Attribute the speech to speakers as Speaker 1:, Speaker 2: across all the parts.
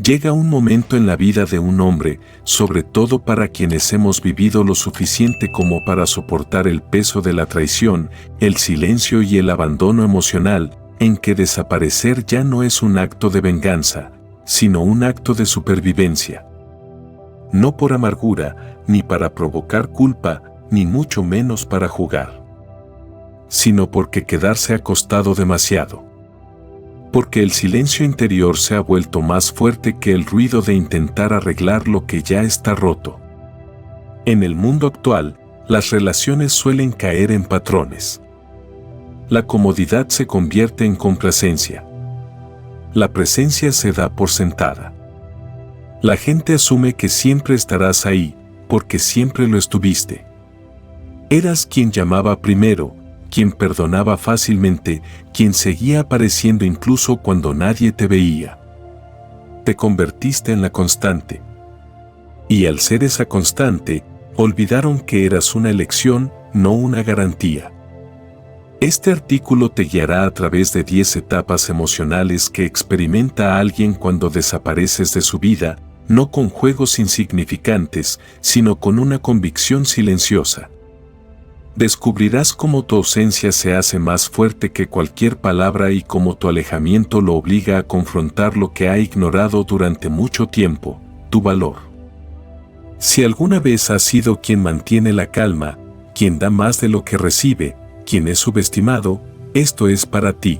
Speaker 1: Llega un momento en la vida de un hombre, sobre todo para quienes hemos vivido lo suficiente como para soportar el peso de la traición, el silencio y el abandono emocional, en que desaparecer ya no es un acto de venganza, sino un acto de supervivencia. No por amargura, ni para provocar culpa, ni mucho menos para jugar, sino porque quedarse acostado demasiado. Porque el silencio interior se ha vuelto más fuerte que el ruido de intentar arreglar lo que ya está roto. En el mundo actual, las relaciones suelen caer en patrones. La comodidad se convierte en complacencia. La presencia se da por sentada. La gente asume que siempre estarás ahí, porque siempre lo estuviste. Eras quien llamaba primero, quien perdonaba fácilmente, quien seguía apareciendo incluso cuando nadie te veía. Te convertiste en la constante. Y al ser esa constante, olvidaron que eras una elección, no una garantía. Este artículo te guiará a través de 10 etapas emocionales que experimenta alguien cuando desapareces de su vida, no con juegos insignificantes, sino con una convicción silenciosa. Descubrirás cómo tu ausencia se hace más fuerte que cualquier palabra y cómo tu alejamiento lo obliga a confrontar lo que ha ignorado durante mucho tiempo, tu valor. Si alguna vez has sido quien mantiene la calma, quien da más de lo que recibe, quien es subestimado, esto es para ti.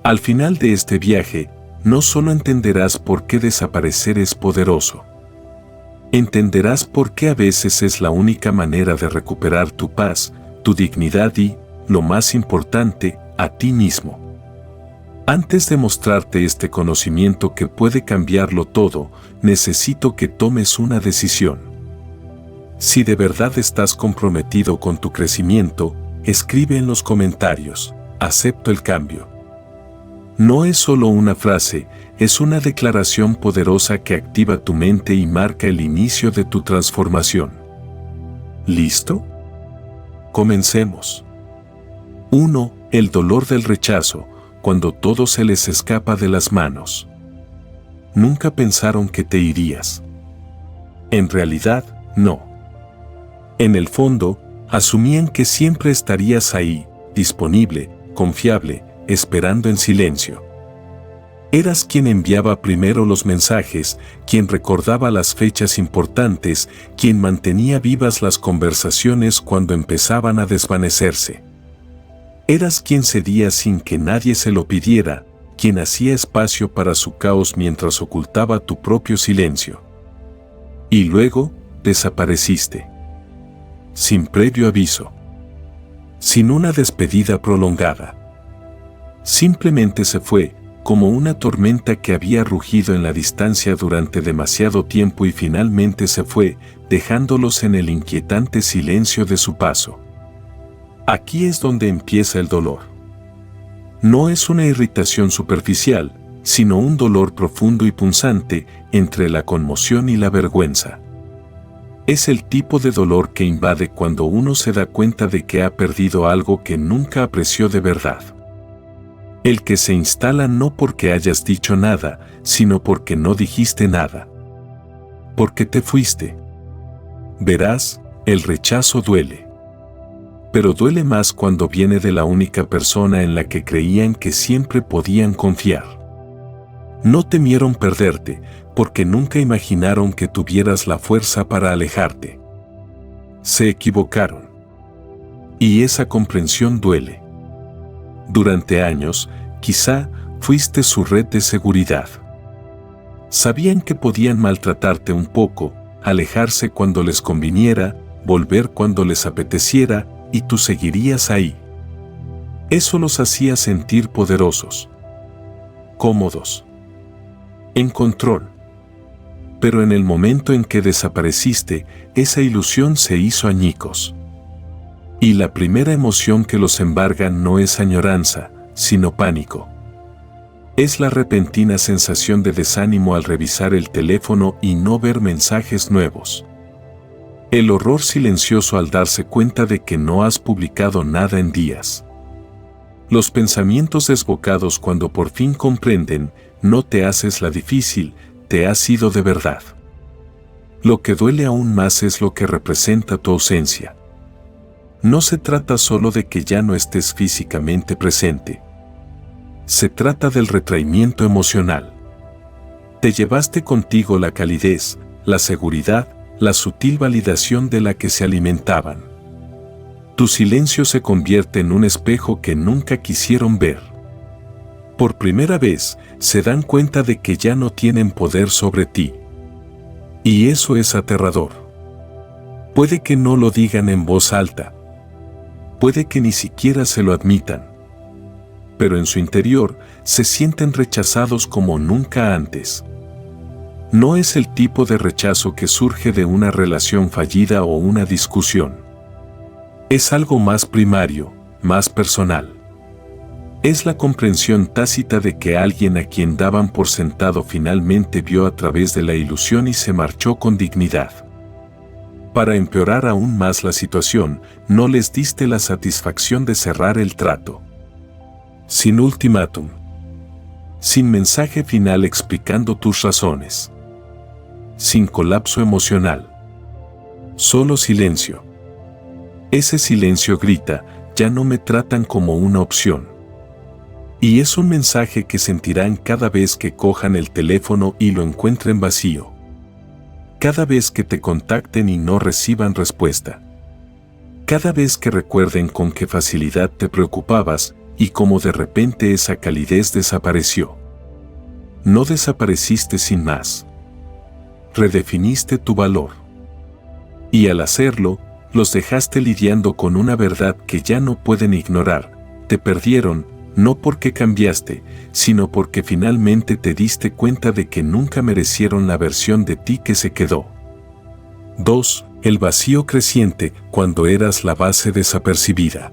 Speaker 1: Al final de este viaje, no solo entenderás por qué desaparecer es poderoso. Entenderás por qué a veces es la única manera de recuperar tu paz, tu dignidad y, lo más importante, a ti mismo. Antes de mostrarte este conocimiento que puede cambiarlo todo, necesito que tomes una decisión. Si de verdad estás comprometido con tu crecimiento, escribe en los comentarios, acepto el cambio. No es solo una frase, es una declaración poderosa que activa tu mente y marca el inicio de tu transformación. ¿Listo? Comencemos. 1. El dolor del rechazo, cuando todo se les escapa de las manos. Nunca pensaron que te irías. En realidad, no. En el fondo, asumían que siempre estarías ahí, disponible, confiable, esperando en silencio. Eras quien enviaba primero los mensajes, quien recordaba las fechas importantes, quien mantenía vivas las conversaciones cuando empezaban a desvanecerse. Eras quien cedía sin que nadie se lo pidiera, quien hacía espacio para su caos mientras ocultaba tu propio silencio. Y luego, desapareciste. Sin previo aviso. Sin una despedida prolongada. Simplemente se fue, como una tormenta que había rugido en la distancia durante demasiado tiempo y finalmente se fue, dejándolos en el inquietante silencio de su paso. Aquí es donde empieza el dolor. No es una irritación superficial, sino un dolor profundo y punzante entre la conmoción y la vergüenza. Es el tipo de dolor que invade cuando uno se da cuenta de que ha perdido algo que nunca apreció de verdad. El que se instala no porque hayas dicho nada, sino porque no dijiste nada. Porque te fuiste. Verás, el rechazo duele. Pero duele más cuando viene de la única persona en la que creían que siempre podían confiar. No temieron perderte, porque nunca imaginaron que tuvieras la fuerza para alejarte. Se equivocaron. Y esa comprensión duele. Durante años, quizá, fuiste su red de seguridad. Sabían que podían maltratarte un poco, alejarse cuando les conviniera, volver cuando les apeteciera, y tú seguirías ahí. Eso los hacía sentir poderosos, cómodos, en control. Pero en el momento en que desapareciste, esa ilusión se hizo añicos. Y la primera emoción que los embarga no es añoranza, sino pánico. Es la repentina sensación de desánimo al revisar el teléfono y no ver mensajes nuevos. El horror silencioso al darse cuenta de que no has publicado nada en días. Los pensamientos desbocados cuando por fin comprenden, no te haces la difícil, te has ido de verdad. Lo que duele aún más es lo que representa tu ausencia. No se trata solo de que ya no estés físicamente presente. Se trata del retraimiento emocional. Te llevaste contigo la calidez, la seguridad, la sutil validación de la que se alimentaban. Tu silencio se convierte en un espejo que nunca quisieron ver. Por primera vez, se dan cuenta de que ya no tienen poder sobre ti. Y eso es aterrador. Puede que no lo digan en voz alta. Puede que ni siquiera se lo admitan. Pero en su interior se sienten rechazados como nunca antes. No es el tipo de rechazo que surge de una relación fallida o una discusión. Es algo más primario, más personal. Es la comprensión tácita de que alguien a quien daban por sentado finalmente vio a través de la ilusión y se marchó con dignidad. Para empeorar aún más la situación, no les diste la satisfacción de cerrar el trato. Sin ultimátum. Sin mensaje final explicando tus razones. Sin colapso emocional. Solo silencio. Ese silencio grita, ya no me tratan como una opción. Y es un mensaje que sentirán cada vez que cojan el teléfono y lo encuentren vacío. Cada vez que te contacten y no reciban respuesta. Cada vez que recuerden con qué facilidad te preocupabas y cómo de repente esa calidez desapareció. No desapareciste sin más. Redefiniste tu valor. Y al hacerlo, los dejaste lidiando con una verdad que ya no pueden ignorar. Te perdieron, no porque cambiaste, sino porque finalmente te diste cuenta de que nunca merecieron la versión de ti que se quedó. 2. El vacío creciente cuando eras la base desapercibida.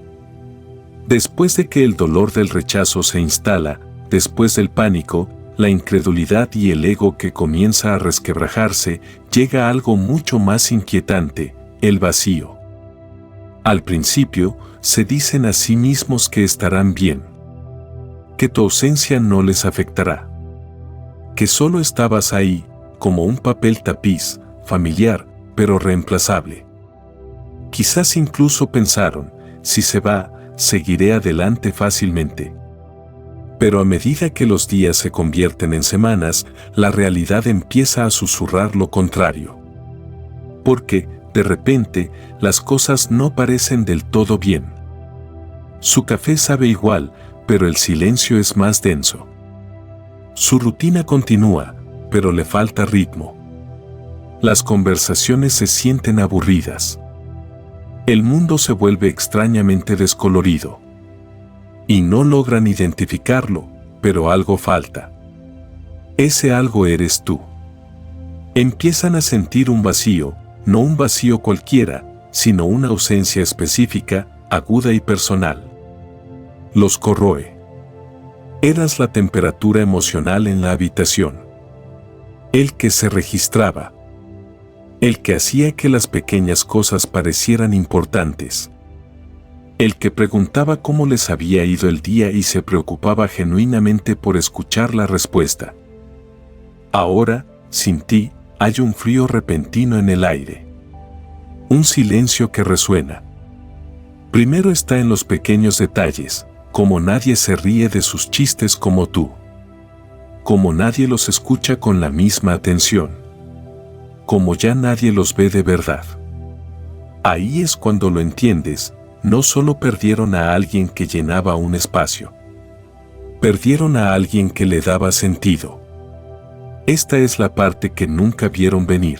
Speaker 1: Después de que el dolor del rechazo se instala, después del pánico, la incredulidad y el ego que comienza a resquebrajarse, llega algo mucho más inquietante, el vacío. Al principio, se dicen a sí mismos que estarán bien. Que tu ausencia no les afectará. Que solo estabas ahí, como un papel tapiz, familiar, pero reemplazable. Quizás incluso pensaron, si se va, seguiré adelante fácilmente. Pero a medida que los días se convierten en semanas, la realidad empieza a susurrar lo contrario. Porque, de repente, las cosas no parecen del todo bien. Su café sabe igual, pero el silencio es más denso. Su rutina continúa, pero le falta ritmo. Las conversaciones se sienten aburridas. El mundo se vuelve extrañamente descolorido. Y no logran identificarlo, pero algo falta. Ese algo eres tú. Empiezan a sentir un vacío, no un vacío cualquiera, sino una ausencia específica, aguda y personal. Los corroe. Eras la temperatura emocional en la habitación. El que se registraba. El que hacía que las pequeñas cosas parecieran importantes. El que preguntaba cómo les había ido el día y se preocupaba genuinamente por escuchar la respuesta. Ahora, sin ti, hay un frío repentino en el aire. Un silencio que resuena. Primero está en los pequeños detalles, como nadie se ríe de sus chistes como tú. Como nadie los escucha con la misma atención. Como ya nadie los ve de verdad. Ahí es cuando lo entiendes. No solo perdieron a alguien que llenaba un espacio. Perdieron a alguien que le daba sentido. Esta es la parte que nunca vieron venir.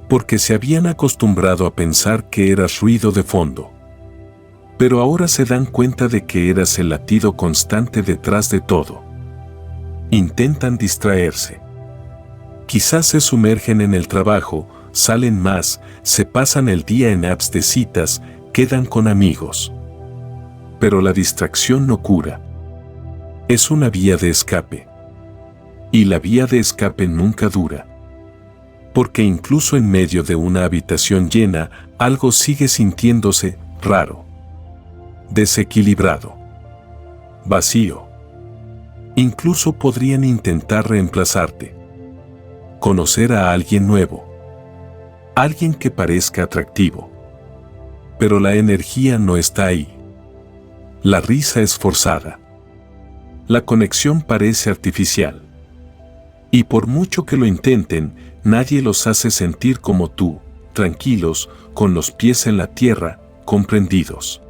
Speaker 1: Porque se habían acostumbrado a pensar que eras ruido de fondo. Pero ahora se dan cuenta de que eras el latido constante detrás de todo. Intentan distraerse. Quizás se sumergen en el trabajo, salen más, se pasan el día en apps de citas, quedan con amigos. Pero la distracción no cura. Es una vía de escape. Y la vía de escape nunca dura. Porque incluso en medio de una habitación llena, algo sigue sintiéndose raro. Desequilibrado. Vacío. Incluso podrían intentar reemplazarte. Conocer a alguien nuevo. Alguien que parezca atractivo. Pero la energía no está ahí. La risa es forzada. La conexión parece artificial. Y por mucho que lo intenten, nadie los hace sentir como tú, tranquilos, con los pies en la tierra, comprendidos.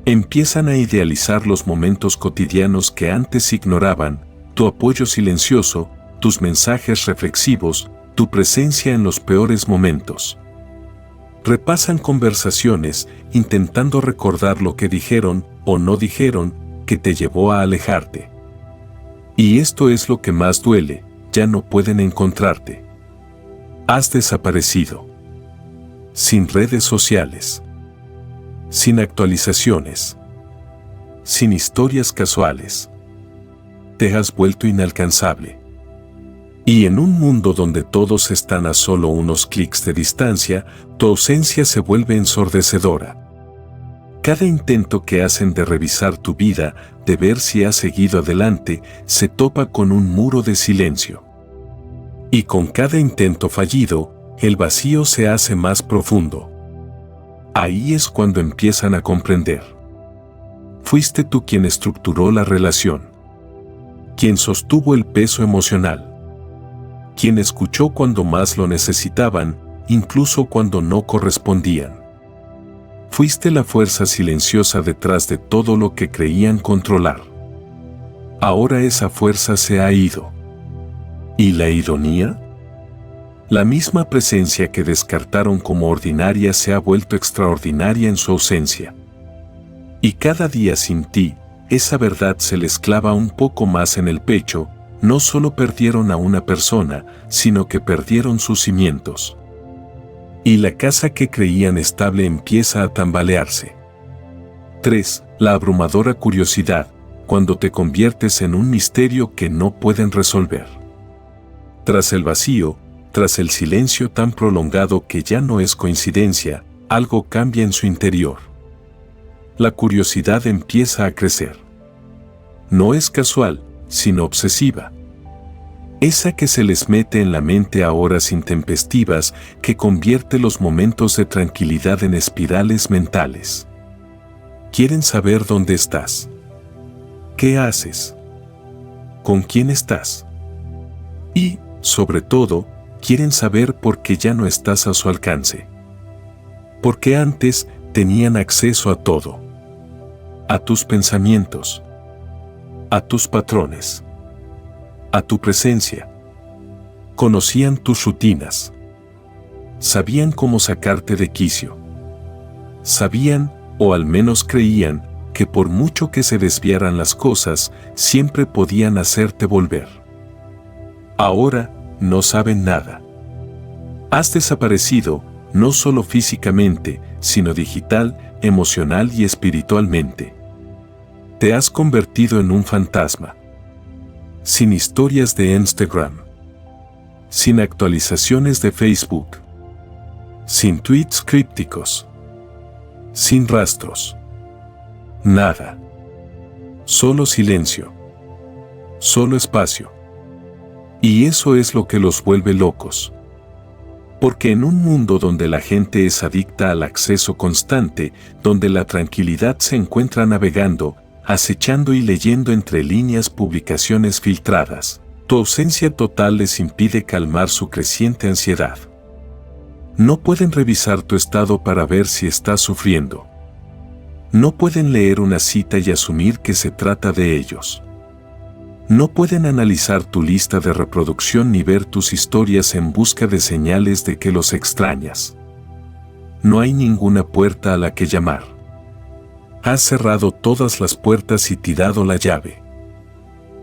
Speaker 1: Empiezan a idealizar los momentos cotidianos que antes ignoraban, tu apoyo silencioso, tus mensajes reflexivos, tu presencia en los peores momentos. Repasan conversaciones, intentando recordar lo que dijeron o no dijeron, que te llevó a alejarte. Y esto es lo que más duele, ya no pueden encontrarte. Has desaparecido. Sin redes sociales. Sin actualizaciones. Sin historias casuales. Te has vuelto inalcanzable. Y en un mundo donde todos están a solo unos clics de distancia, tu ausencia se vuelve ensordecedora. Cada intento que hacen de revisar tu vida, de ver si has seguido adelante, se topa con un muro de silencio. Y con cada intento fallido, el vacío se hace más profundo. Ahí es cuando empiezan a comprender. Fuiste tú quien estructuró la relación. Quien sostuvo el peso emocional. Quien escuchó cuando más lo necesitaban, incluso cuando no correspondían. Fuiste la fuerza silenciosa detrás de todo lo que creían controlar. Ahora esa fuerza se ha ido. ¿Y la ironía? La misma presencia que descartaron como ordinaria se ha vuelto extraordinaria en su ausencia. Y cada día sin ti, esa verdad se les clava un poco más en el pecho. No solo perdieron a una persona, sino que perdieron sus cimientos. Y la casa que creían estable empieza a tambalearse. 3. La abrumadora curiosidad, cuando te conviertes en un misterio que no pueden resolver. Tras el vacío, tras el silencio tan prolongado que ya no es coincidencia, algo cambia en su interior. La curiosidad empieza a crecer. No es casual, sino obsesiva. Esa que se les mete en la mente a horas intempestivas, que convierte los momentos de tranquilidad en espirales mentales. Quieren saber dónde estás. ¿Qué haces? ¿Con quién estás? Y, sobre todo, quieren saber por qué ya no estás a su alcance. Porque antes tenían acceso a todo. A tus pensamientos. A tus patrones. A tu presencia. Conocían tus rutinas. Sabían cómo sacarte de quicio. Sabían, o al menos creían, que por mucho que se desviaran las cosas, siempre podían hacerte volver. Ahora, no saben nada. Has desaparecido, no solo físicamente, sino digital, emocional y espiritualmente. Te has convertido en un fantasma. Sin historias de Instagram. Sin actualizaciones de Facebook. Sin tweets crípticos. Sin rastros. Nada. Solo silencio. Solo espacio. Y eso es lo que los vuelve locos. Porque en un mundo donde la gente es adicta al acceso constante, donde la tranquilidad se encuentra navegando, acechando y leyendo entre líneas publicaciones filtradas, tu ausencia total les impide calmar su creciente ansiedad. No pueden revisar tu estado para ver si estás sufriendo. No pueden leer una cita y asumir que se trata de ellos. No pueden analizar tu lista de reproducción ni ver tus historias en busca de señales de que los extrañas. No hay ninguna puerta a la que llamar. Has cerrado todas las puertas y tirado la llave.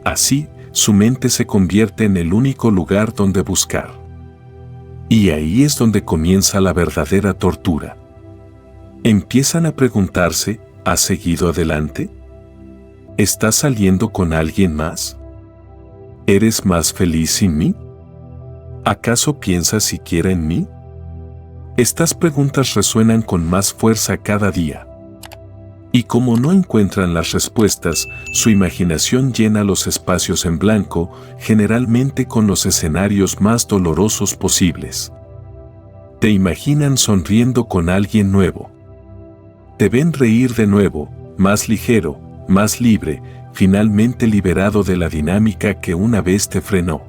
Speaker 1: Así, su mente se convierte en el único lugar donde buscar. Y ahí es donde comienza la verdadera tortura. Empiezan a preguntarse, ¿has seguido adelante? ¿Estás saliendo con alguien más? ¿Eres más feliz sin mí? ¿Acaso piensas siquiera en mí? Estas preguntas resuenan con más fuerza cada día. Y como no encuentran las respuestas, su imaginación llena los espacios en blanco, generalmente con los escenarios más dolorosos posibles. Te imaginan sonriendo con alguien nuevo. Te ven reír de nuevo, más ligero, más libre, finalmente liberado de la dinámica que una vez te frenó.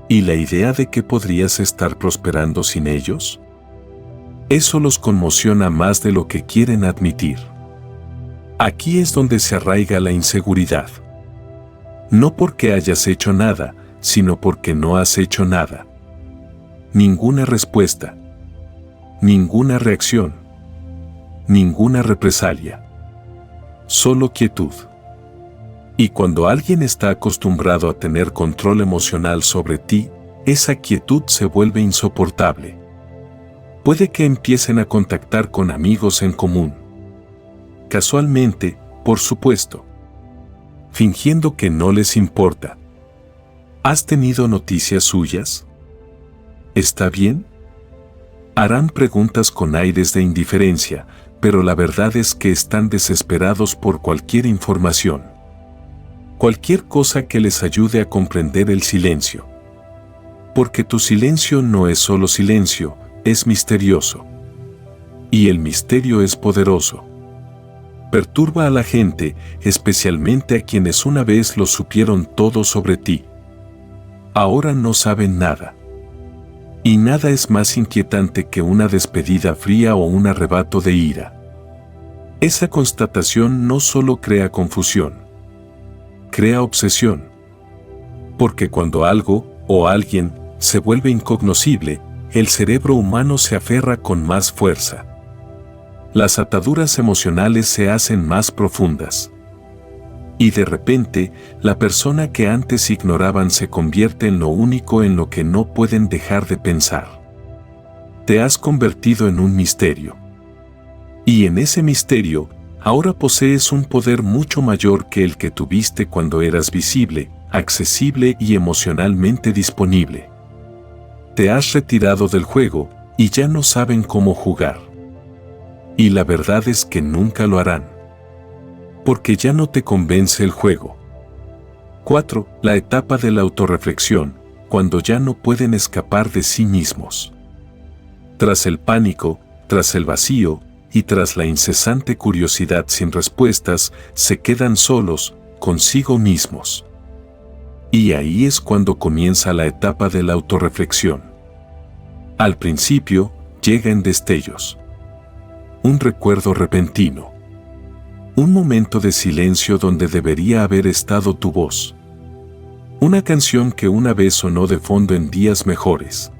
Speaker 1: ¿Y la idea de que podrías estar prosperando sin ellos? Eso los conmociona más de lo que quieren admitir. Aquí es donde se arraiga la inseguridad. No porque hayas hecho nada, sino porque no has hecho nada. Ninguna respuesta. Ninguna reacción. Ninguna represalia. Solo quietud. Y cuando alguien está acostumbrado a tener control emocional sobre ti, esa quietud se vuelve insoportable. Puede que empiecen a contactar con amigos en común. Casualmente, por supuesto. Fingiendo que no les importa. ¿Has tenido noticias suyas? ¿Está bien? Harán preguntas con aires de indiferencia, pero la verdad es que están desesperados por cualquier información. Cualquier cosa que les ayude a comprender el silencio. Porque tu silencio no es solo silencio, es misterioso. Y el misterio es poderoso. Perturba a la gente, especialmente a quienes una vez lo supieron todo sobre ti. Ahora no saben nada. Y nada es más inquietante que una despedida fría o un arrebato de ira. Esa constatación no solo crea confusión, crea obsesión. Porque cuando algo o alguien se vuelve incognoscible, el cerebro humano se aferra con más fuerza. Las ataduras emocionales se hacen más profundas. Y de repente, la persona que antes ignoraban se convierte en lo único en lo que no pueden dejar de pensar. Te has convertido en un misterio. Y en ese misterio, ahora posees un poder mucho mayor que el que tuviste cuando eras visible, accesible y emocionalmente disponible. Te has retirado del juego y ya no saben cómo jugar. Y la verdad es que nunca lo harán. Porque ya no te convence el juego. 4. La etapa de la autorreflexión, cuando ya no pueden escapar de sí mismos. Tras el pánico, tras el vacío y tras la incesante curiosidad sin respuestas, se quedan solos, consigo mismos. Y ahí es cuando comienza la etapa de la autorreflexión. Al principio, llega en destellos. Un recuerdo repentino. Un momento de silencio donde debería haber estado tu voz. Una canción que una vez sonó de fondo en días mejores.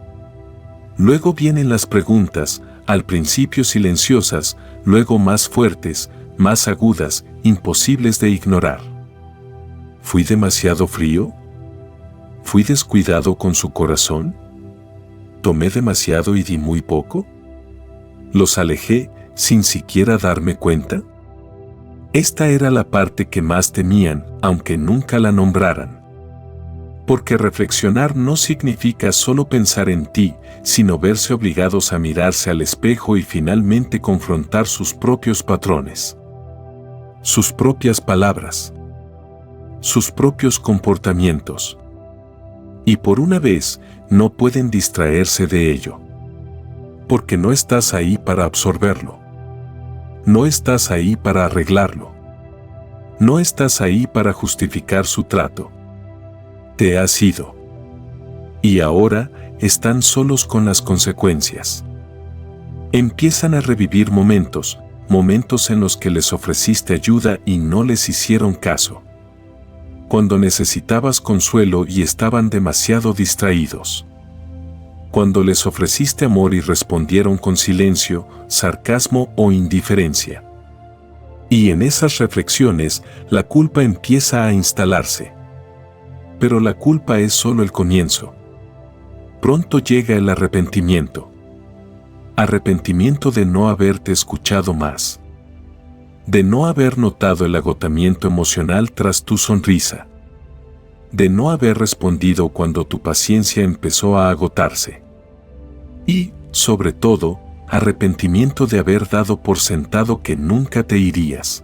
Speaker 1: Luego vienen las preguntas, al principio silenciosas, luego más fuertes, más agudas, imposibles de ignorar. ¿Fui demasiado frío? ¿Fui descuidado con su corazón? ¿Tomé demasiado y di muy poco? ¿Los alejé sin siquiera darme cuenta? Esta era la parte que más temían, aunque nunca la nombraran. Porque reflexionar no significa solo pensar en ti, sino verse obligados a mirarse al espejo y finalmente confrontar sus propios patrones. Sus propias palabras. Sus propios comportamientos. Y por una vez, no pueden distraerse de ello. Porque no estás ahí para absorberlo. No estás ahí para arreglarlo. No estás ahí para justificar su trato. Te has ido. Y ahora están solos con las consecuencias. Empiezan a revivir momentos en los que les ofreciste ayuda y no les hicieron caso. Cuando necesitabas consuelo y estaban demasiado distraídos. Cuando les ofreciste amor y respondieron con silencio, sarcasmo o indiferencia. Y en esas reflexiones, la culpa empieza a instalarse. Pero la culpa es solo el comienzo. Pronto llega el arrepentimiento. Arrepentimiento de no haberte escuchado más. De no haber notado el agotamiento emocional tras tu sonrisa. De no haber respondido cuando tu paciencia empezó a agotarse. Y, sobre todo, arrepentimiento de haber dado por sentado que nunca te irías,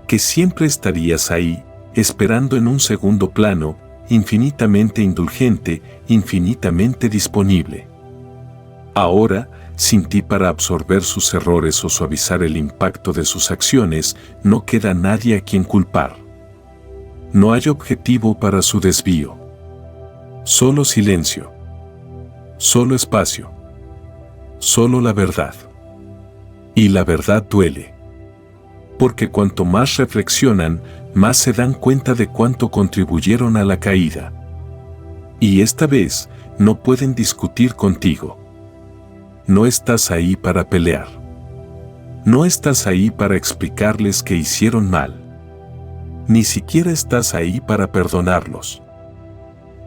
Speaker 1: que siempre estarías ahí, esperando en un segundo plano, infinitamente indulgente, infinitamente disponible. Ahora, sin ti para absorber sus errores o suavizar el impacto de sus acciones, no queda nadie a quien culpar. No hay objetivo para su desvío. Solo silencio. Solo espacio. Solo la verdad. Y la verdad duele. Porque cuanto más reflexionan, más se dan cuenta de cuánto contribuyeron a la caída. Y esta vez, no pueden discutir contigo. No estás ahí para pelear. No estás ahí para explicarles que hicieron mal. Ni siquiera estás ahí para perdonarlos.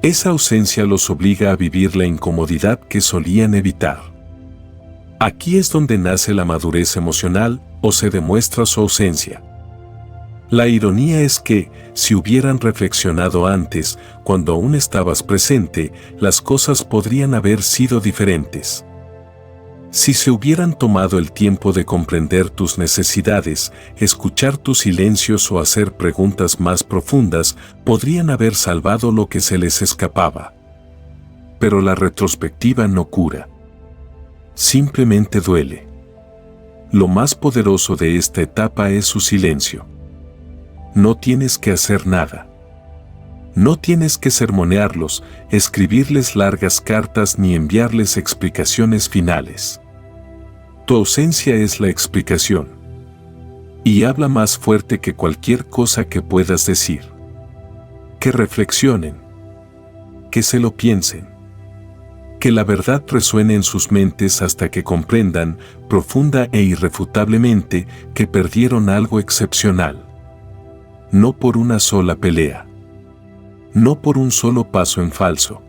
Speaker 1: Esa ausencia los obliga a vivir la incomodidad que solían evitar. Aquí es donde nace la madurez emocional o se demuestra su ausencia. La ironía es que, si hubieran reflexionado antes, cuando aún estabas presente, las cosas podrían haber sido diferentes. Si se hubieran tomado el tiempo de comprender tus necesidades, escuchar tus silencios o hacer preguntas más profundas, podrían haber salvado lo que se les escapaba. Pero la retrospectiva no cura. Simplemente duele. Lo más poderoso de esta etapa es su silencio. No tienes que hacer nada. No tienes que sermonearlos, escribirles largas cartas ni enviarles explicaciones finales. Tu ausencia es la explicación. Y habla más fuerte que cualquier cosa que puedas decir. Que reflexionen. Que se lo piensen. Que la verdad resuene en sus mentes hasta que comprendan, profunda e irrefutablemente, que perdieron algo excepcional. No por una sola pelea. No por un solo paso en falso.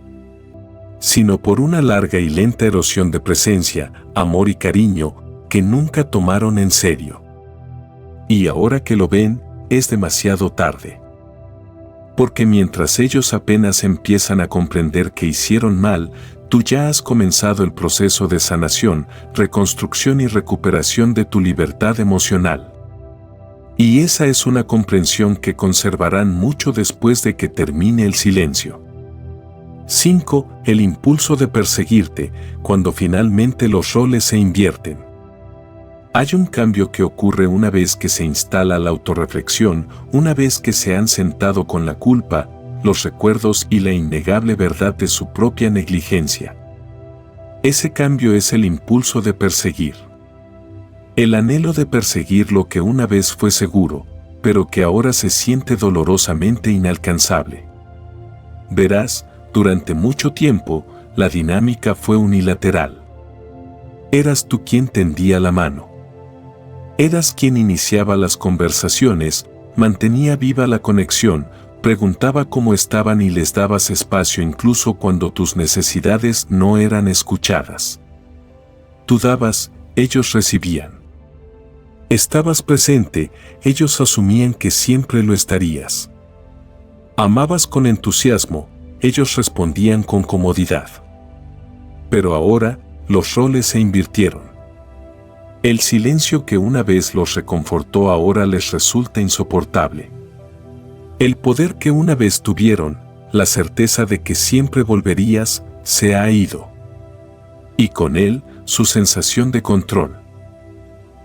Speaker 1: Sino por una larga y lenta erosión de presencia, amor y cariño, que nunca tomaron en serio. Y ahora que lo ven, es demasiado tarde. Porque mientras ellos apenas empiezan a comprender que hicieron mal, tú ya has comenzado el proceso de sanación, reconstrucción y recuperación de tu libertad emocional. Y esa es una comprensión que conservarán mucho después de que termine el silencio. 5. El impulso de perseguirte, cuando finalmente los roles se invierten. Hay un cambio que ocurre una vez que se instala la autorreflexión, una vez que se han sentado con la culpa, los recuerdos y la innegable verdad de su propia negligencia. Ese cambio es el impulso de perseguir. El anhelo de perseguir lo que una vez fue seguro, pero que ahora se siente dolorosamente inalcanzable. Verás, durante mucho tiempo, la dinámica fue unilateral. Eras tú quien tendía la mano. Eras quien iniciaba las conversaciones, mantenía viva la conexión, preguntaba cómo estaban y les dabas espacio incluso cuando tus necesidades no eran escuchadas. Tú dabas, ellos recibían. Estabas presente, ellos asumían que siempre lo estarías. Amabas con entusiasmo, ellos respondían con comodidad. Pero ahora, los roles se invirtieron. El silencio que una vez los reconfortó ahora les resulta insoportable. El poder que una vez tuvieron, la certeza de que siempre volverías, se ha ido. Y con él, su sensación de control.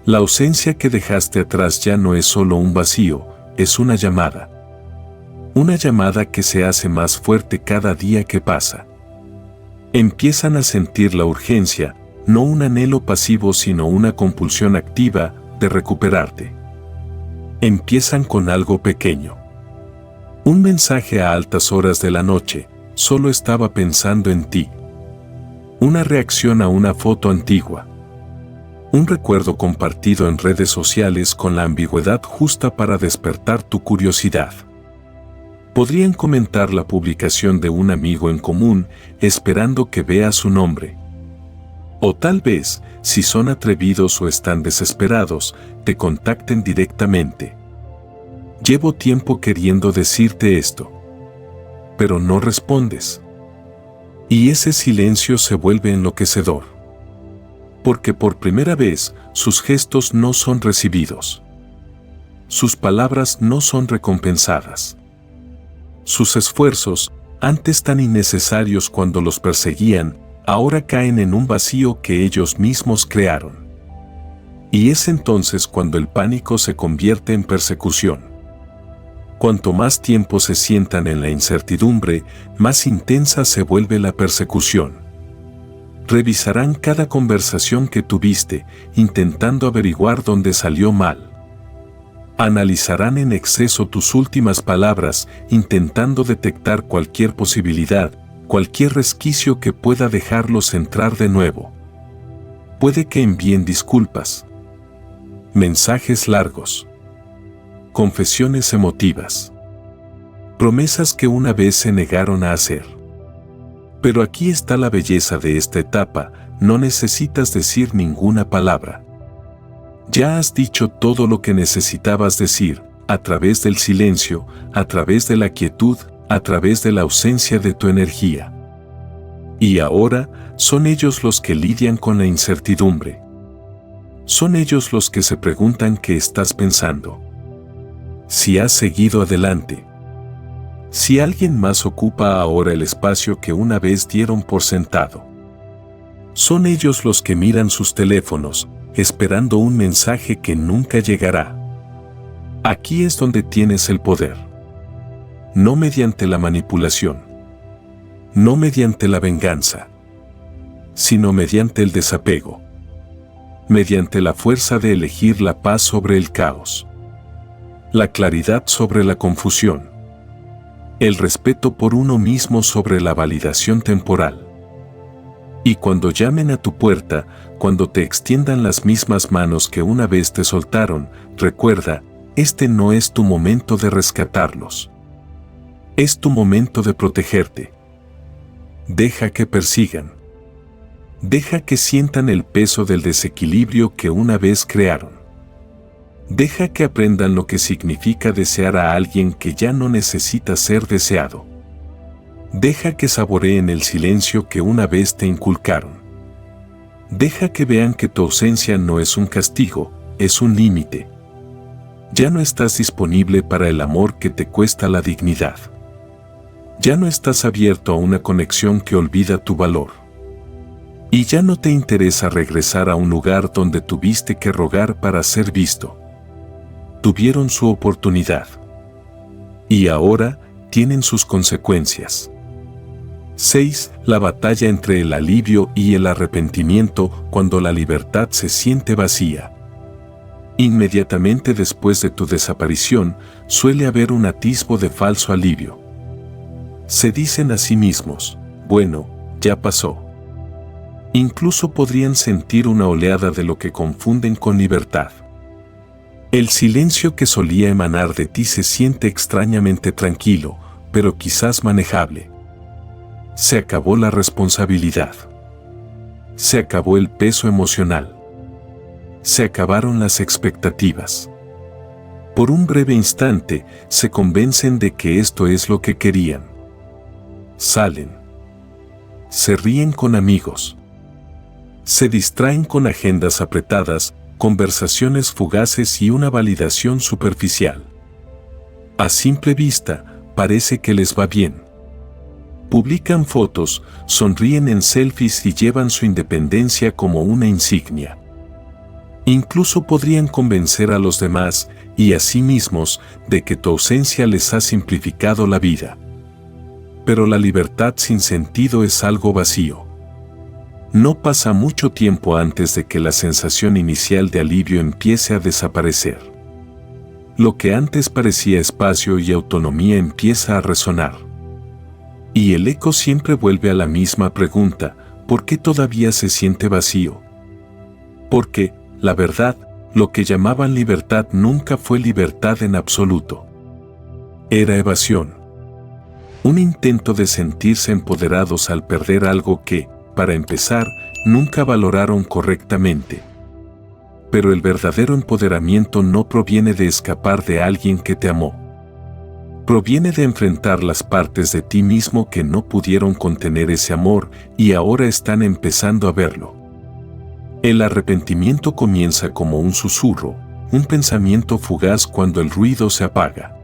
Speaker 1: La ausencia que dejaste atrás ya no es solo un vacío, es una llamada. Una llamada que se hace más fuerte cada día que pasa. Empiezan a sentir la urgencia, no un anhelo pasivo sino una compulsión activa de recuperarte. Empiezan con algo pequeño. Un mensaje a altas horas de la noche, solo estaba pensando en ti. Una reacción a una foto antigua. Un recuerdo compartido en redes sociales con la ambigüedad justa para despertar tu curiosidad. Podrían comentar la publicación de un amigo en común, esperando que veas su nombre. O tal vez, si son atrevidos o están desesperados, te contacten directamente. Llevo tiempo queriendo decirte esto. Pero no respondes. Y ese silencio se vuelve enloquecedor. Porque por primera vez sus gestos no son recibidos. Sus palabras no son recompensadas. Sus esfuerzos, antes tan innecesarios cuando los perseguían, ahora caen en un vacío que ellos mismos crearon. Y es entonces cuando el pánico se convierte en persecución. Cuanto más tiempo se sientan en la incertidumbre, más intensa se vuelve la persecución. Revisarán cada conversación que tuviste, intentando averiguar dónde salió mal. Analizarán en exceso tus últimas palabras, intentando detectar cualquier posibilidad, cualquier resquicio que pueda dejarlos entrar de nuevo. Puede que envíen disculpas, mensajes largos, confesiones emotivas, promesas que una vez se negaron a hacer. Pero aquí está la belleza de esta etapa, no necesitas decir ninguna palabra. Ya has dicho todo lo que necesitabas decir, a través del silencio, a través de la quietud, a través de la ausencia de tu energía. Y ahora, son ellos los que lidian con la incertidumbre. Son ellos los que se preguntan qué estás pensando. Si has seguido adelante. Si alguien más ocupa ahora el espacio que una vez dieron por sentado. Son ellos los que miran sus teléfonos, esperando un mensaje que nunca llegará. Aquí es donde tienes el poder. No mediante la manipulación. No mediante la venganza. Sino mediante el desapego. Mediante la fuerza de elegir la paz sobre el caos. La claridad sobre la confusión. El respeto por uno mismo sobre la validación temporal. Y cuando llamen a tu puerta, cuando te extiendan las mismas manos que una vez te soltaron, recuerda, este no es tu momento de rescatarlos. Es tu momento de protegerte. Deja que persigan. Deja que sientan el peso del desequilibrio que una vez crearon. Deja que aprendan lo que significa desear a alguien que ya no necesita ser deseado. Deja que saboreen el silencio que una vez te inculcaron. Deja que vean que tu ausencia no es un castigo, es un límite. Ya no estás disponible para el amor que te cuesta la dignidad. Ya no estás abierto a una conexión que olvida tu valor. Y ya no te interesa regresar a un lugar donde tuviste que rogar para ser visto. Tuvieron su oportunidad. Y ahora tienen sus consecuencias. 6. La batalla entre el alivio y el arrepentimiento cuando la libertad se siente vacía. Inmediatamente después de tu desaparición, suele haber un atisbo de falso alivio. Se dicen a sí mismos, bueno, ya pasó. Incluso podrían sentir una oleada de lo que confunden con libertad. El silencio que solía emanar de ti se siente extrañamente tranquilo, pero quizás manejable. Se acabó la responsabilidad. Se acabó el peso emocional. Se acabaron las expectativas. Por un breve instante, se convencen de que esto es lo que querían. Salen. Se ríen con amigos. Se distraen con agendas apretadas, conversaciones fugaces y una validación superficial. A simple vista, parece que les va bien. Publican fotos, sonríen en selfies y llevan su independencia como una insignia. Incluso podrían convencer a los demás y a sí mismos de que tu ausencia les ha simplificado la vida. Pero la libertad sin sentido es algo vacío. No pasa mucho tiempo antes de que la sensación inicial de alivio empiece a desaparecer. Lo que antes parecía espacio y autonomía empieza a resonar. Y el eco siempre vuelve a la misma pregunta, ¿por qué todavía se siente vacío? Porque, la verdad, lo que llamaban libertad nunca fue libertad en absoluto. Era evasión. Un intento de sentirse empoderados al perder algo que, para empezar, nunca valoraron correctamente. Pero el verdadero empoderamiento no proviene de escapar de alguien que te amó. Proviene de enfrentar las partes de ti mismo que no pudieron contener ese amor y ahora están empezando a verlo. El arrepentimiento comienza como un susurro, un pensamiento fugaz cuando el ruido se apaga.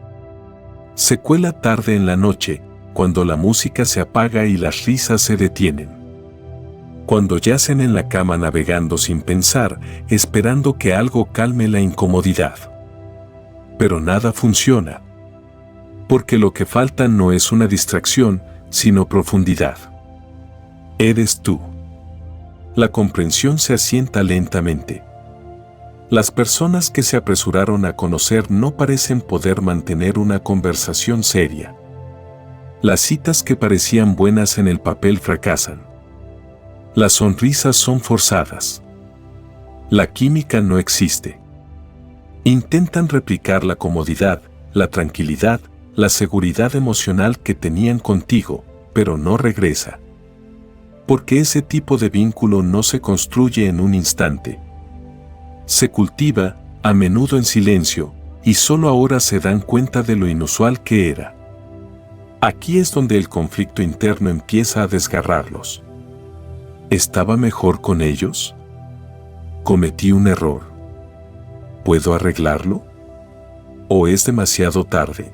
Speaker 1: Se cuela tarde en la noche, cuando la música se apaga y las risas se detienen. Cuando yacen en la cama navegando sin pensar, esperando que algo calme la incomodidad. Pero nada funciona. Porque lo que falta no es una distracción, sino profundidad. Eres tú. La comprensión se asienta lentamente. Las personas que se apresuraron a conocer no parecen poder mantener una conversación seria. Las citas que parecían buenas en el papel fracasan. Las sonrisas son forzadas. La química no existe. Intentan replicar la comodidad, la tranquilidad, la seguridad emocional que tenían contigo, pero no regresa. Porque ese tipo de vínculo no se construye en un instante. Se cultiva, a menudo en silencio, y solo ahora se dan cuenta de lo inusual que era. Aquí es donde el conflicto interno empieza a desgarrarlos. ¿Estaba mejor con ellos? ¿Cometí un error? ¿Puedo arreglarlo? ¿O es demasiado tarde?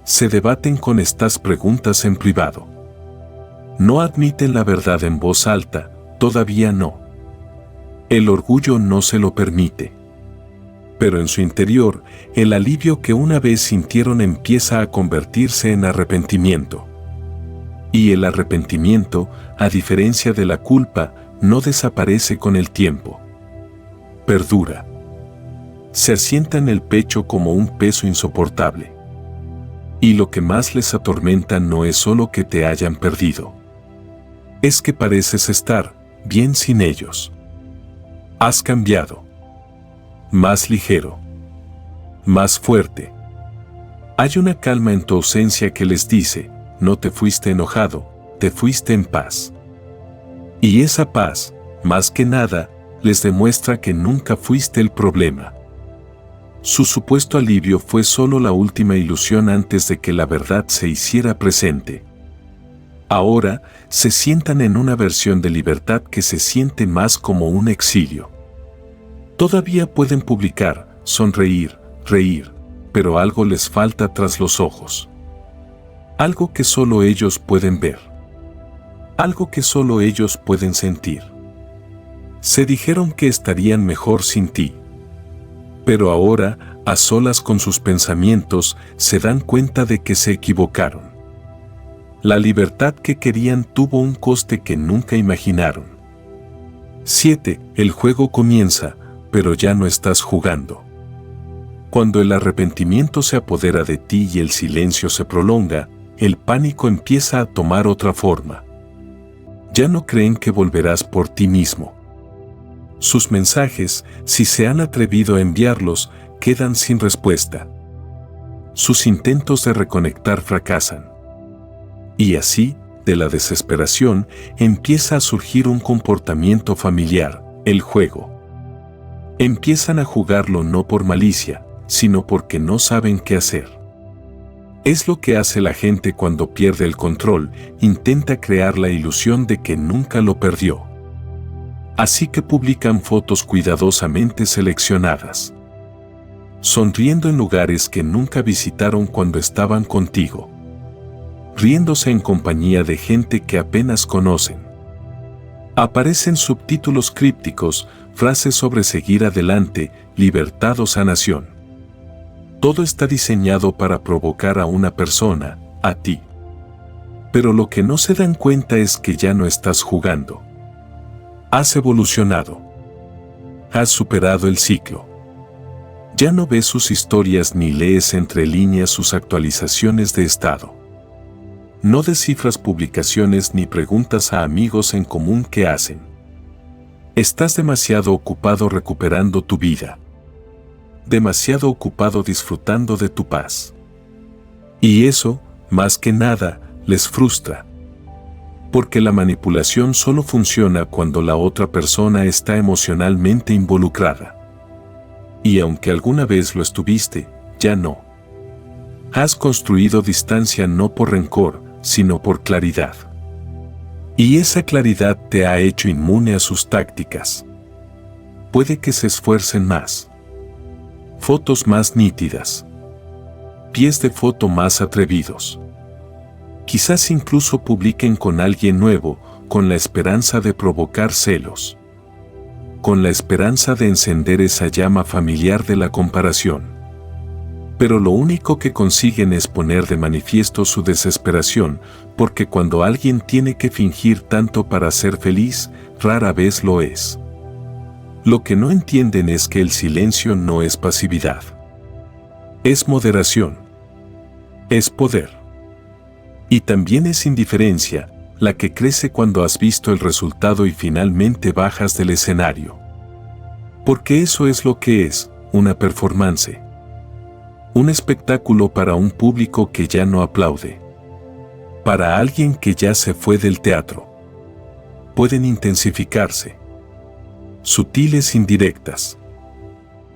Speaker 1: Se debaten con estas preguntas en privado. No admiten la verdad en voz alta, todavía no. El orgullo no se lo permite. Pero en su interior, el alivio que una vez sintieron empieza a convertirse en arrepentimiento. Y el arrepentimiento, a diferencia de la culpa, no desaparece con el tiempo. Perdura. Se asienta en el pecho como un peso insoportable. Y lo que más les atormenta no es solo que te hayan perdido. Es que pareces estar bien sin ellos. Has cambiado. Más ligero. Más fuerte. Hay una calma en tu ausencia que les dice, no te fuiste enojado, te fuiste en paz. Y esa paz, más que nada, les demuestra que nunca fuiste el problema. Su supuesto alivio fue solo la última ilusión antes de que la verdad se hiciera presente. Ahora, se sientan en una versión de libertad que se siente más como un exilio. Todavía pueden publicar, sonreír, reír, pero algo les falta tras los ojos. Algo que solo ellos pueden ver. Algo que solo ellos pueden sentir. Se dijeron que estarían mejor sin ti. Pero ahora, a solas con sus pensamientos, se dan cuenta de que se equivocaron. La libertad que querían tuvo un coste que nunca imaginaron. 7. El juego comienza, pero ya no estás jugando. Cuando el arrepentimiento se apodera de ti y el silencio se prolonga, el pánico empieza a tomar otra forma. Ya no creen que volverás por ti mismo. Sus mensajes, si se han atrevido a enviarlos, quedan sin respuesta. Sus intentos de reconectar fracasan. Y así, de la desesperación, empieza a surgir un comportamiento familiar, el juego. Empiezan a jugarlo no por malicia, sino porque no saben qué hacer. Es lo que hace la gente cuando pierde el control, intenta crear la ilusión de que nunca lo perdió. Así que publican fotos cuidadosamente seleccionadas. Sonriendo en lugares que nunca visitaron cuando estaban contigo. Riéndose en compañía de gente que apenas conocen. Aparecen subtítulos crípticos, frases sobre seguir adelante, libertad o sanación. Todo está diseñado para provocar a una persona, a ti. Pero lo que no se dan cuenta es que ya no estás jugando. Has evolucionado. Has superado el ciclo. Ya no ves sus historias ni lees entre líneas sus actualizaciones de estado. No descifras publicaciones ni preguntas a amigos en común qué hacen. Estás demasiado ocupado recuperando tu vida. Demasiado ocupado disfrutando de tu paz. Y eso, más que nada, les frustra. Porque la manipulación solo funciona cuando la otra persona está emocionalmente involucrada. Y aunque alguna vez lo estuviste, ya no. Has construido distancia no por rencor, sino por claridad. Y esa claridad te ha hecho inmune a sus tácticas. puede que se esfuercen más. Fotos más nítidas. Pies de foto más atrevidos. Quizás incluso publiquen con alguien nuevo, con la esperanza de provocar celos. Con la esperanza de encender esa llama familiar de la comparación. Pero lo único que consiguen es poner de manifiesto su desesperación, porque cuando alguien tiene que fingir tanto para ser feliz, rara vez lo es. Lo que no entienden es que el silencio no es pasividad. Es moderación. Es poder. Y también es indiferencia, la que crece cuando has visto el resultado y finalmente bajas del escenario. Porque eso es lo que es, una performance. Un espectáculo para un público que ya no aplaude. Para alguien que ya se fue del teatro. Pueden intensificarse. Sutiles indirectas.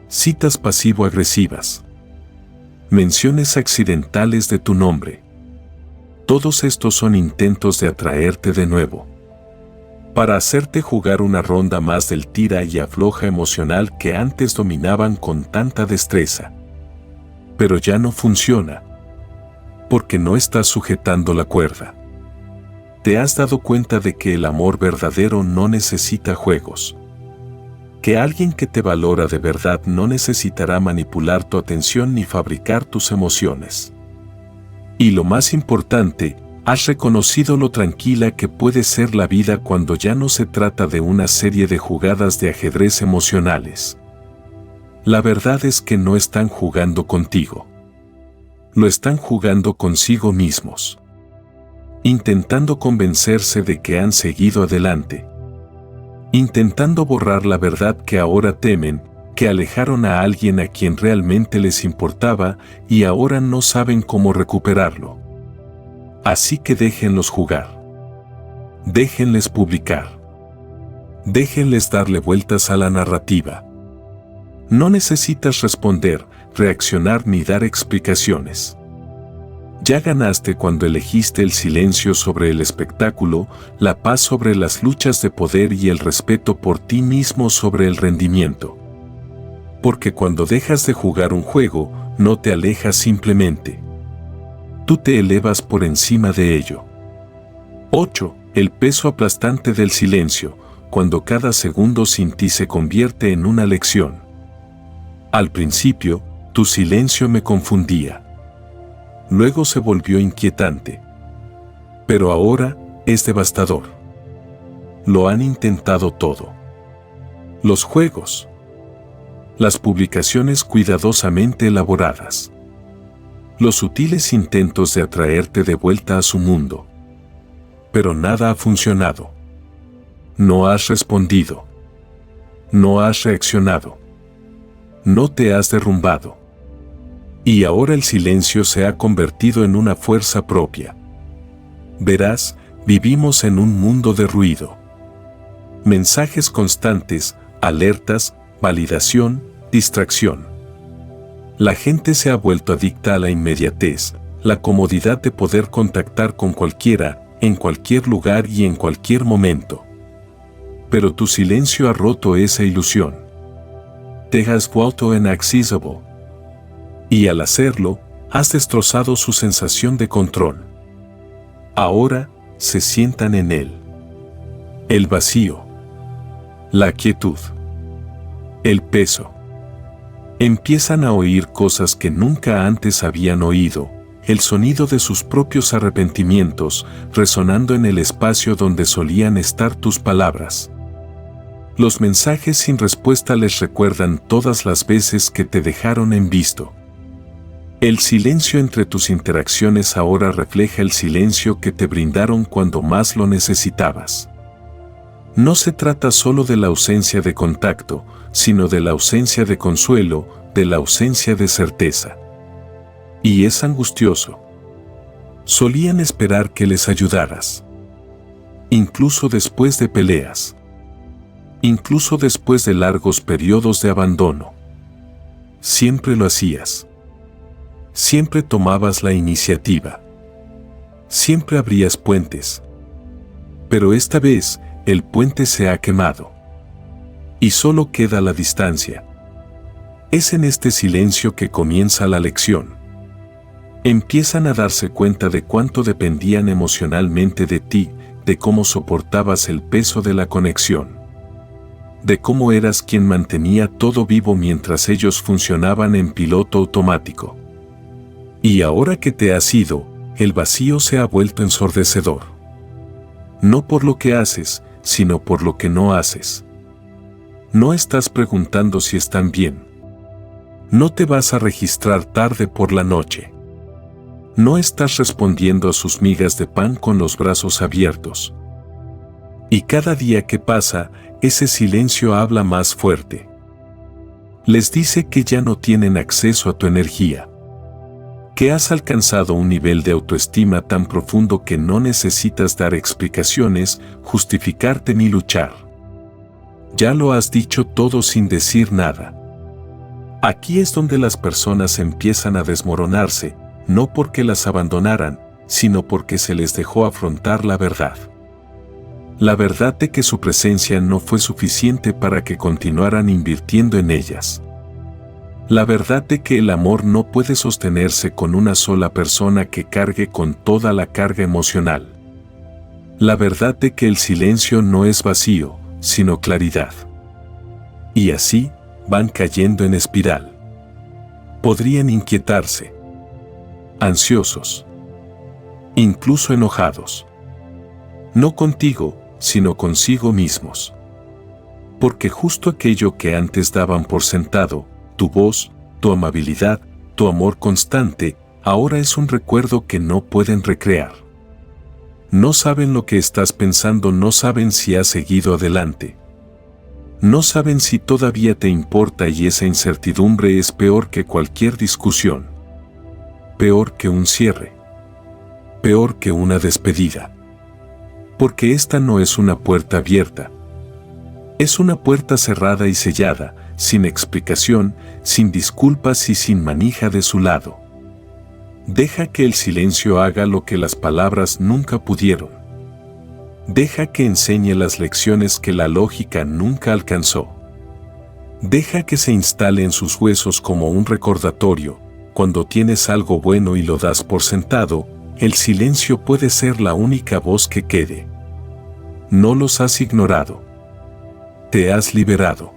Speaker 1: Citas pasivo-agresivas. Menciones accidentales de tu nombre. Todos estos son intentos de atraerte de nuevo. Para hacerte jugar una ronda más del tira y afloja emocional que antes dominaban con tanta destreza. Pero ya no funciona. Porque no estás sujetando la cuerda. Te has dado cuenta de que el amor verdadero no necesita juegos. Que alguien que te valora de verdad no necesitará manipular tu atención ni fabricar tus emociones. Y lo más importante, has reconocido lo tranquila que puede ser la vida cuando ya no se trata de una serie de jugadas de ajedrez emocionales. La verdad es que no están jugando contigo. Lo están jugando consigo mismos. Intentando convencerse de que han seguido adelante. Intentando borrar la verdad que ahora temen, que alejaron a alguien a quien realmente les importaba y ahora no saben cómo recuperarlo. Así que déjenlos jugar. Déjenles publicar. Déjenles darle vueltas a la narrativa. No necesitas responder, reaccionar ni dar explicaciones. Ya ganaste cuando elegiste el silencio sobre el espectáculo, la paz sobre las luchas de poder y el respeto por ti mismo sobre el rendimiento. Porque cuando dejas de jugar un juego, no te alejas simplemente. Tú te elevas por encima de ello. 8. El peso aplastante del silencio, cuando cada segundo sin ti se convierte en una lección. Al principio, tu silencio me confundía. Luego se volvió inquietante. Pero ahora es devastador. Lo han intentado todo. Los juegos. Las publicaciones cuidadosamente elaboradas. Los sutiles intentos de atraerte de vuelta a su mundo. Pero nada ha funcionado. No has respondido. No has reaccionado. No te has derrumbado. Y ahora el silencio se ha convertido en una fuerza propia. Verás, vivimos en un mundo de ruido. Mensajes constantes, alertas, validación, distracción. La gente se ha vuelto adicta a la inmediatez, la comodidad de poder contactar con cualquiera, en cualquier lugar y en cualquier momento. Pero tu silencio ha roto esa ilusión. Te has vuelto inaccesible. Y al hacerlo, has destrozado su sensación de control. Ahora, se sientan en él. El vacío. La quietud. El peso. Empiezan a oír cosas que nunca antes habían oído, el sonido de sus propios arrepentimientos resonando en el espacio donde solían estar tus palabras. Los mensajes sin respuesta les recuerdan todas las veces que te dejaron en visto. El silencio entre tus interacciones ahora refleja el silencio que te brindaron cuando más lo necesitabas. No se trata solo de la ausencia de contacto, sino de la ausencia de consuelo, de la ausencia de certeza. Y es angustioso. Solían esperar que les ayudaras. Incluso después de peleas. Incluso después de largos periodos de abandono. Siempre lo hacías. Siempre tomabas la iniciativa. Siempre abrías puentes. Pero esta vez, el puente se ha quemado. Y solo queda la distancia. Es en este silencio que comienza la lección. Empiezan a darse cuenta de cuánto dependían emocionalmente de ti, de cómo soportabas el peso de la conexión, de cómo eras quien mantenía todo vivo mientras ellos funcionaban en piloto automático. Y ahora que te has ido, el vacío se ha vuelto ensordecedor. No por lo que haces, sino por lo que no haces. No estás preguntando si están bien. No te vas a registrar tarde por la noche. No estás respondiendo a sus migas de pan con los brazos abiertos. Y cada día que pasa, ese silencio habla más fuerte. Les dice que ya no tienen acceso a tu energía. Que has alcanzado un nivel de autoestima tan profundo que no necesitas dar explicaciones, justificarte ni luchar. Ya lo has dicho todo sin decir nada. Aquí es donde las personas empiezan a desmoronarse, no porque las abandonaran, sino porque se les dejó afrontar la verdad. La verdad de que su presencia no fue suficiente para que continuaran invirtiendo en ellas. La verdad de que el amor no puede sostenerse con una sola persona que cargue con toda la carga emocional. La verdad de que el silencio no es vacío, sino claridad. Y así, van cayendo en espiral. Podrían inquietarse. Ansiosos. Incluso enojados. No contigo, sino consigo mismos. Porque justo aquello que antes daban por sentado, tu voz, tu amabilidad, tu amor constante, ahora es un recuerdo que no pueden recrear. No saben lo que estás pensando, no saben si has seguido adelante. No saben si todavía te importa y esa incertidumbre es peor que cualquier discusión. Peor que un cierre. Peor que una despedida. Porque esta no es una puerta abierta. Es una puerta cerrada y sellada, sin explicación, sin disculpas y sin manija de su lado. Deja que el silencio haga lo que las palabras nunca pudieron. Deja que enseñe las lecciones que la lógica nunca alcanzó. Deja que se instale en sus huesos como un recordatorio. Cuando tienes algo bueno y lo das por sentado, el silencio puede ser la única voz que quede. No los has ignorado. Te has liberado.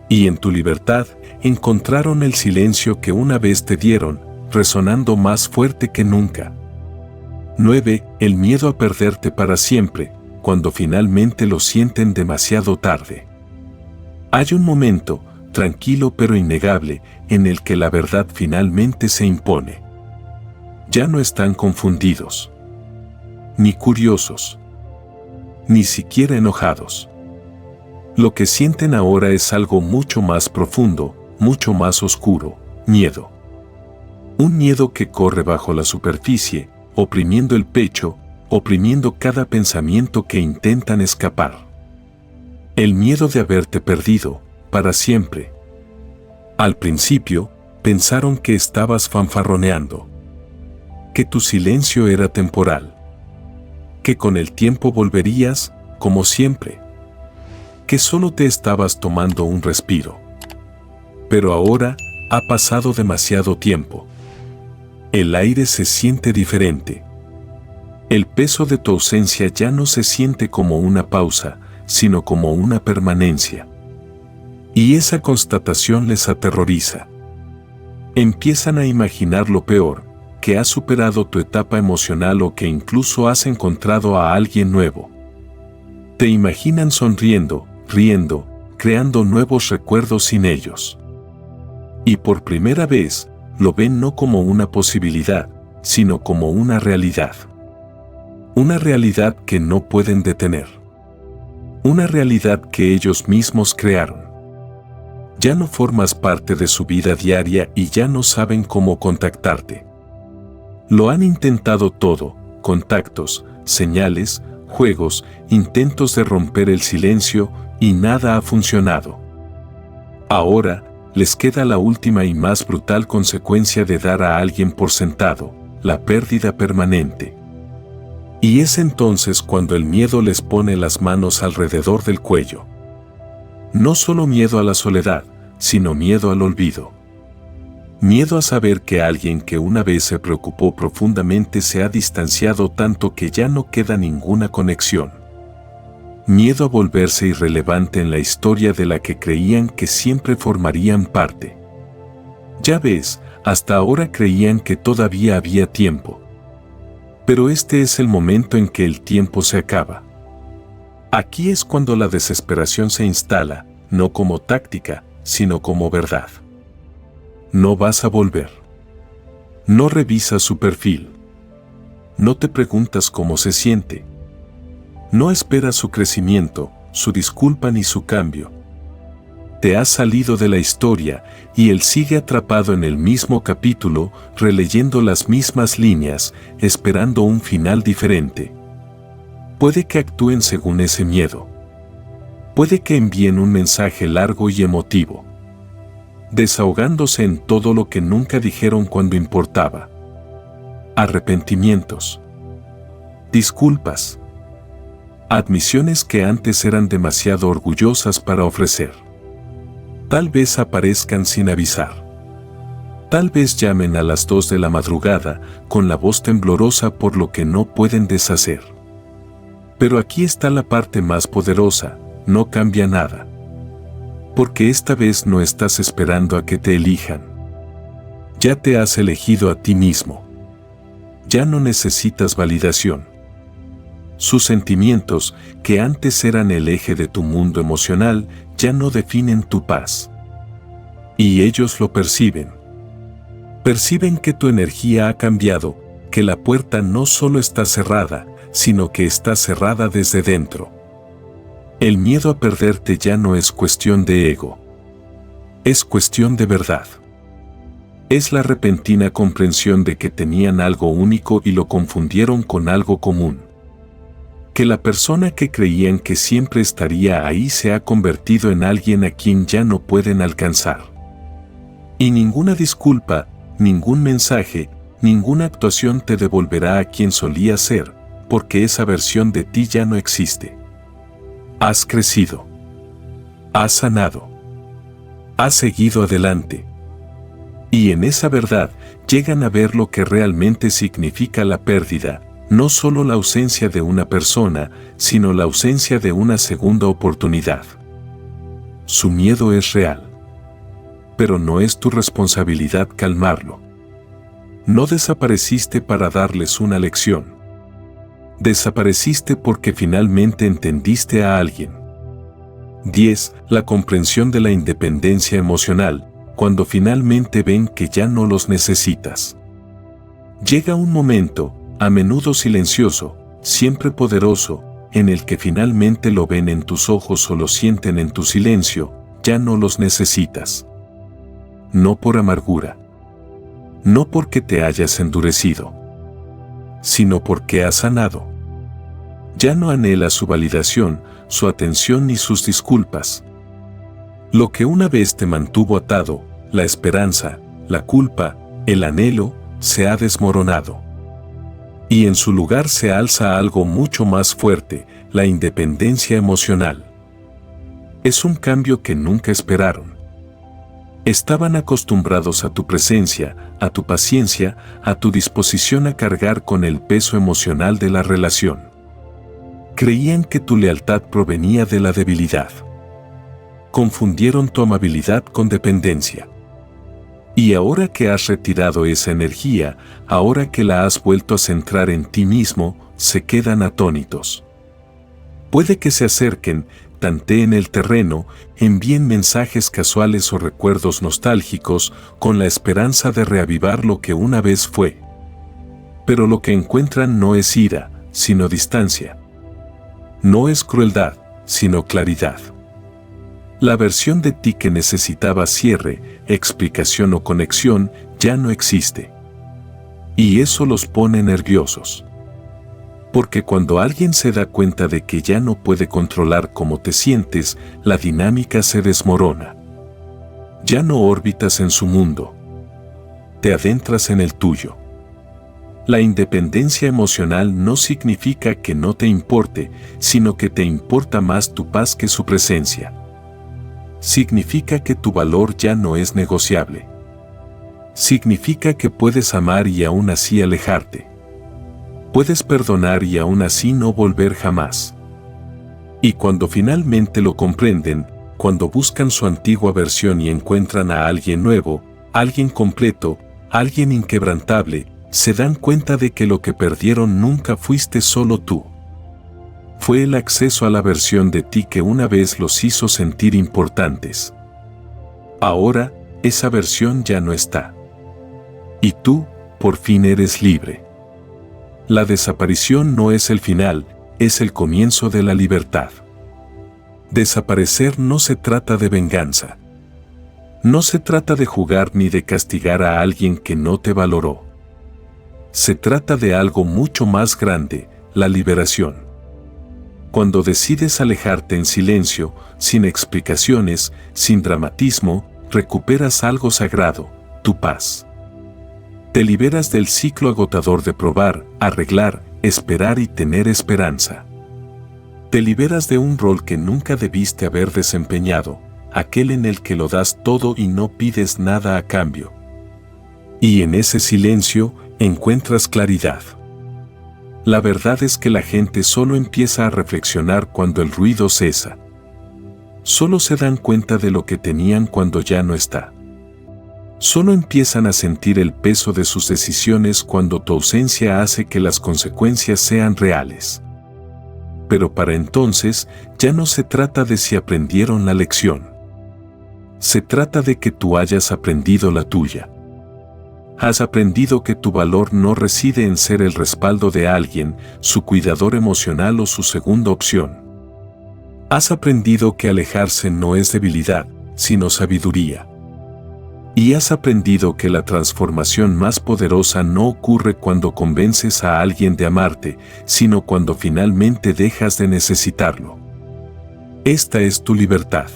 Speaker 1: Y en tu libertad, encontraron el silencio que una vez te dieron, resonando más fuerte que nunca. 9. El miedo a perderte para siempre, cuando finalmente lo sienten demasiado tarde. Hay un momento, tranquilo pero innegable, en el que la verdad finalmente se impone. Ya no están confundidos, ni curiosos, ni siquiera enojados. Lo que sienten ahora es algo mucho más profundo, mucho más oscuro, miedo. Un miedo que corre bajo la superficie, oprimiendo el pecho, oprimiendo cada pensamiento que intentan escapar. El miedo de haberte perdido, para siempre. Al principio, pensaron que estabas fanfarroneando. Que tu silencio era temporal. Que con el tiempo volverías, como siempre. Que solo te estabas tomando un respiro. Pero ahora, ha pasado demasiado tiempo. El aire se siente diferente. El peso de tu ausencia ya no se siente como una pausa, sino como una permanencia. Y esa constatación les aterroriza. Empiezan a imaginar lo peor, que has superado tu etapa emocional o que incluso has encontrado a alguien nuevo. Te imaginan sonriendo, riendo, creando nuevos recuerdos sin ellos. Y por primera vez, lo ven no como una posibilidad, sino como una realidad. Una realidad que no pueden detener. Una realidad que ellos mismos crearon. Ya no formas parte de su vida diaria y ya no saben cómo contactarte. Lo han intentado todo, contactos, señales, juegos, intentos de romper el silencio, y nada ha funcionado. Ahora, les queda la última y más brutal consecuencia de dar a alguien por sentado, la pérdida permanente. Y es entonces cuando el miedo les pone las manos alrededor del cuello. No solo miedo a la soledad, sino miedo al olvido. Miedo a saber que alguien que una vez se preocupó profundamente se ha distanciado tanto que ya no queda ninguna conexión. Miedo a volverse irrelevante en la historia de la que creían que siempre formarían parte. Ya ves, hasta ahora creían que todavía había tiempo. Pero este es el momento en que el tiempo se acaba. Aquí es cuando la desesperación se instala, no como táctica, sino como verdad. No vas a volver. No revisas su perfil. No te preguntas cómo se siente. No esperas su crecimiento, su disculpa ni su cambio. Te has salido de la historia y él sigue atrapado en el mismo capítulo, releyendo las mismas líneas, esperando un final diferente. Puede que actúen según ese miedo. Puede que envíen un mensaje largo y emotivo, desahogándose en todo lo que nunca dijeron cuando importaba. Arrepentimientos. Disculpas. Admisiones que antes eran demasiado orgullosas para ofrecer. Tal vez aparezcan sin avisar. Tal vez llamen a las 2 de la madrugada, con la voz temblorosa por lo que no pueden deshacer. Pero aquí está la parte más poderosa, no cambia nada. Porque esta vez no estás esperando a que te elijan. Ya te has elegido a ti mismo. Ya no necesitas validación. Sus sentimientos, que antes eran el eje de tu mundo emocional, ya no definen tu paz. Y ellos lo perciben. Perciben que tu energía ha cambiado, que la puerta no solo está cerrada, sino que está cerrada desde dentro. El miedo a perderte ya no es cuestión de ego. Es cuestión de verdad. Es la repentina comprensión de que tenían algo único y lo confundieron con algo común. Que la persona que creían que siempre estaría ahí se ha convertido en alguien a quien ya no pueden alcanzar. Y ninguna disculpa, ningún mensaje, ninguna actuación te devolverá a quien solías ser, porque esa versión de ti ya no existe. Has crecido. Has sanado. Has seguido adelante. Y en esa verdad llegan a ver lo que realmente significa la pérdida, no solo la ausencia de una persona, sino la ausencia de una segunda oportunidad. Su miedo es real. Pero no es tu responsabilidad calmarlo. No desapareciste para darles una lección. Desapareciste porque finalmente entendiste a alguien. 10. La comprensión de la independencia emocional, cuando finalmente ven que ya no los necesitas. Llega un momento, a menudo silencioso, siempre poderoso, en el que finalmente lo ven en tus ojos o lo sienten en tu silencio, ya no los necesitas. No por amargura. No porque te hayas endurecido, sino porque has sanado. Ya no anhelas su validación, su atención ni sus disculpas. Lo que una vez te mantuvo atado, la esperanza, la culpa, el anhelo, se ha desmoronado. Y en su lugar se alza algo mucho más fuerte, la independencia emocional. Es un cambio que nunca esperaron. Estaban acostumbrados a tu presencia, a tu paciencia, a tu disposición a cargar con el peso emocional de la relación. Creían que tu lealtad provenía de la debilidad. Confundieron tu amabilidad con dependencia. Y ahora que has retirado esa energía, ahora que la has vuelto a centrar en ti mismo, se quedan atónitos. Puede que se acerquen, tanteen el terreno, envíen mensajes casuales o recuerdos nostálgicos, con la esperanza de reavivar lo que una vez fue. Pero lo que encuentran no es ira, sino distancia. No es crueldad, sino claridad. La versión de ti que necesitaba cierre, explicación o conexión ya no existe. Y eso los pone nerviosos. Porque cuando alguien se da cuenta de que ya no puede controlar cómo te sientes, la dinámica se desmorona. Ya no orbitas en su mundo. Te adentras en el tuyo. La independencia emocional no significa que no te importe, sino que te importa más tu paz que su presencia. significa que tu valor ya no es negociable. Significa que puedes amar y aún así alejarte. Puedes perdonar y aún así no volver jamás. Y cuando finalmente lo comprenden, cuando buscan su antigua versión y encuentran a alguien nuevo, alguien completo, alguien inquebrantable, se dan cuenta de que lo que perdieron nunca fuiste solo tú. Fue el acceso a la versión de ti que una vez los hizo sentir importantes. Ahora, esa versión ya no está. Y tú, por fin eres libre. La desaparición no es el final, es el comienzo de la libertad. Desaparecer no se trata de venganza. No se trata de jugar ni de castigar a alguien que no te valoró. Se trata de algo mucho más grande, la liberación. Cuando decides alejarte en silencio, sin explicaciones, sin dramatismo, recuperas algo sagrado, tu paz. Te liberas del ciclo agotador de probar, arreglar, esperar y tener esperanza. Te liberas de un rol que nunca debiste haber desempeñado, aquel en el que lo das todo y no pides nada a cambio. Y en ese silencio, encuentras claridad. La verdad es que la gente solo empieza a reflexionar cuando el ruido cesa. Solo se dan cuenta de lo que tenían cuando ya no está. Solo empiezan a sentir el peso de sus decisiones cuando tu ausencia hace que las consecuencias sean reales. Pero para entonces, ya no se trata de si aprendieron la lección. Se trata de que tú hayas aprendido la tuya. Has aprendido que tu valor no reside en ser el respaldo de alguien, su cuidador emocional o su segunda opción. Has aprendido que alejarse no es debilidad, sino sabiduría. Y has aprendido que la transformación más poderosa no ocurre cuando convences a alguien de amarte, sino cuando finalmente dejas de necesitarlo. Esta es tu libertad.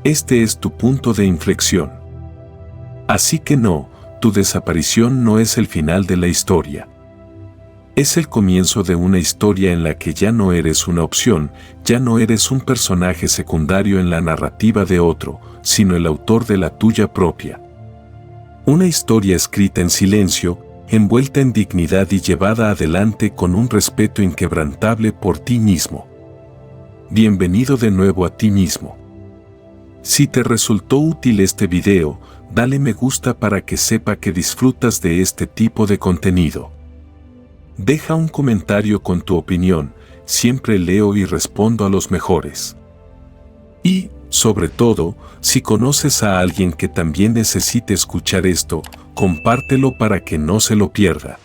Speaker 1: Este es tu punto de inflexión. Así que no, tu desaparición no es el final de la historia. Es el comienzo de una historia en la que ya no eres una opción, ya no eres un personaje secundario en la narrativa de otro, sino el autor de la tuya propia. Una historia escrita en silencio, envuelta en dignidad y llevada adelante con un respeto inquebrantable por ti mismo. Bienvenido de nuevo a ti mismo. Si te resultó útil este video, dale me gusta para que sepa que disfrutas de este tipo de contenido. Deja un comentario con tu opinión, siempre leo y respondo a los mejores. Y, sobre todo, si conoces a alguien que también necesite escuchar esto, compártelo para que no se lo pierda.